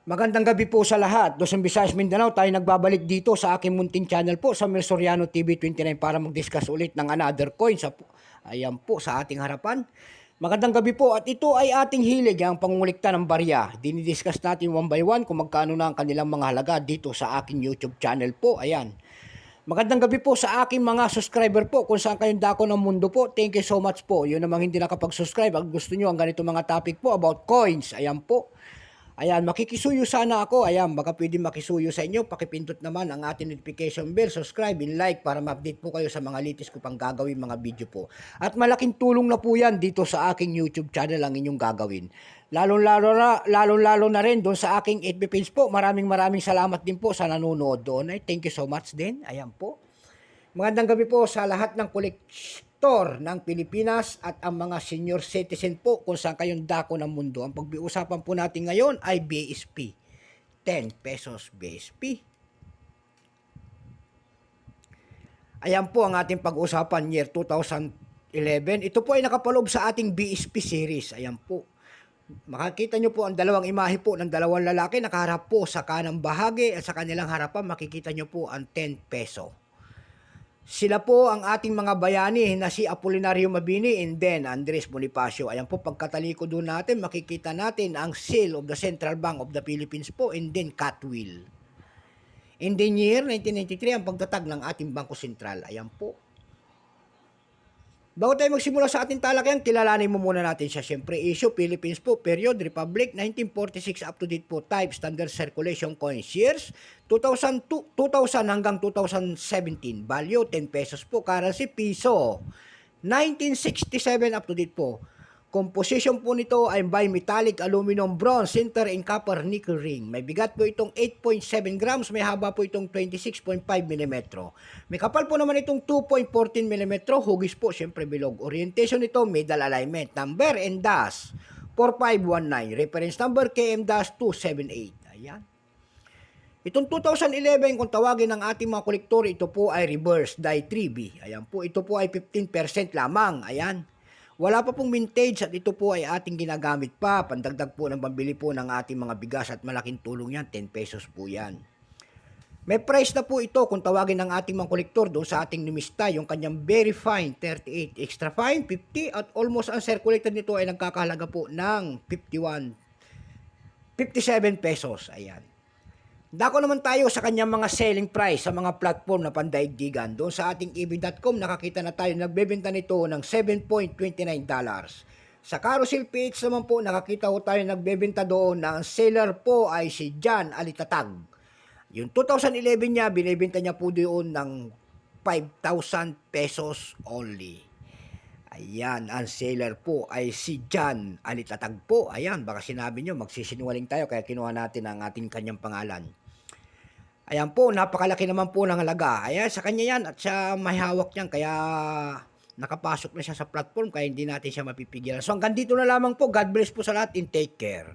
Magandang gabi po sa lahat. Luzon, Visayas, Mindanao, tayo nagbabalik dito sa aking munting channel po sa Mel Soriano TV 29 para mag-discuss ulit ng another coin. Ayan po sa ating harapan. Magandang gabi po at ito ay ating hilig, ang pangungulikta ng barya. Dinidiscuss natin one by one kung magkano na ang kanilang mga halaga dito sa aking YouTube channel po. Ayan. Magandang gabi po sa aking mga subscriber po kung saan kayong dako ng mundo po. Thank you so much po. Yun namang hindi nakapag-subscribe. Ang gusto nyo ang ganito mga topic po about coins. Ayan po. Ayan, makikisuyo sana ako. Ayan, baka pwede makisuyo sa inyo. Pakipindot naman ang ating notification bell, subscribe, and like para ma-update po kayo sa mga latest ko pang gagawin mga video po. At malaking tulong na po yan dito sa aking YouTube channel ang inyong gagawin. Lalo na rin doon sa aking FB page po. Maraming salamat din po sa nanonood doon. Ay, thank you so much din. Ayan po. Magandang gabi po sa lahat ng kolektor ng Pilipinas at ang mga senior citizen po kung saan kayong dako ng mundo. Ang pag-uusapan po natin ngayon ay BSP. 10 pesos BSP. Ayan po ang ating pag-uusapan year 2011. Ito po ay nakapaloob sa ating BSP series. Ayan po. Makikita nyo po ang dalawang imahe po ng dalawang lalaki nakaharap po sa kanang bahagi at sa kanilang harapan makikita nyo po ang 10 peso. Sila po ang ating mga bayani na si Apolinario Mabini and then Andres Bonifacio. Ayan po, pagkataliko doon natin, makikita natin ang seal of the Central Bank of the Philippines po and then Catwill. In the year 1993, ang pagtatag ng ating Bangko Sentral. Ayan po. Bago tayo magsimula sa ating talakayan, kilalanin mo muna natin siya. Siyempre, issue, Philippines po, period, Republic, 1946 up to date po, type, standard circulation coins, years, 2000 hanggang 2017, value, 10 pesos po, currency, piso, 1967 up to date po. Composition po nito ay bimetallic aluminum, bronze, center, and copper nickel ring. May bigat po itong 8.7 grams, may haba po itong 26.5 mm. May kapal po naman itong 2.14 mm, hugis po, syempre bilog. Orientation nito, middle alignment. Number and dash 4519. Reference number KM-278. Ayan. Itong 2011, kung tawagin ng ating mga kolektor, ito po ay reverse die 3B. Ayan po, ito po ay 15% lamang. Ayan. Wala pa pong vintage at ito po ay ating ginagamit pa. Pandagdag po ng pambili po ng ating mga bigas at malaking tulong yan. 10 pesos po yan. May price na po ito kung tawagin ng ating mga kolektor doon sa ating numista. Yung kanyang very fine 38, extra fine 50 at almost uncirculated nito ay nagkakahalaga po ng 57 pesos. Ayan. Dako naman tayo sa kanyang mga selling price sa mga platform na pandaigdigan. Doon sa ating ebay.com, nakakita na tayo nagbebenta nito ng $7.29. Sa Carousel PH naman po, nakakita ko tayo nagbebenta doon ng seller po ay si John Alitatag. Yung 2011 niya, binibenta niya po doon ng 5,000 pesos only. Ayan, ang seller po ay si John Alitatag po. Ayan, baka sinabi nyo, magsisinungaling tayo kaya kinuha natin ang ating kanyang pangalan. Ayan po, napakalaki naman po ng halaga. Ayan, sa kanya yan at siya may hawak niyan kaya nakapasok na siya sa platform kaya hindi natin siya mapipigilan. So hanggang dito na lamang po. God bless po sa lahat and take care.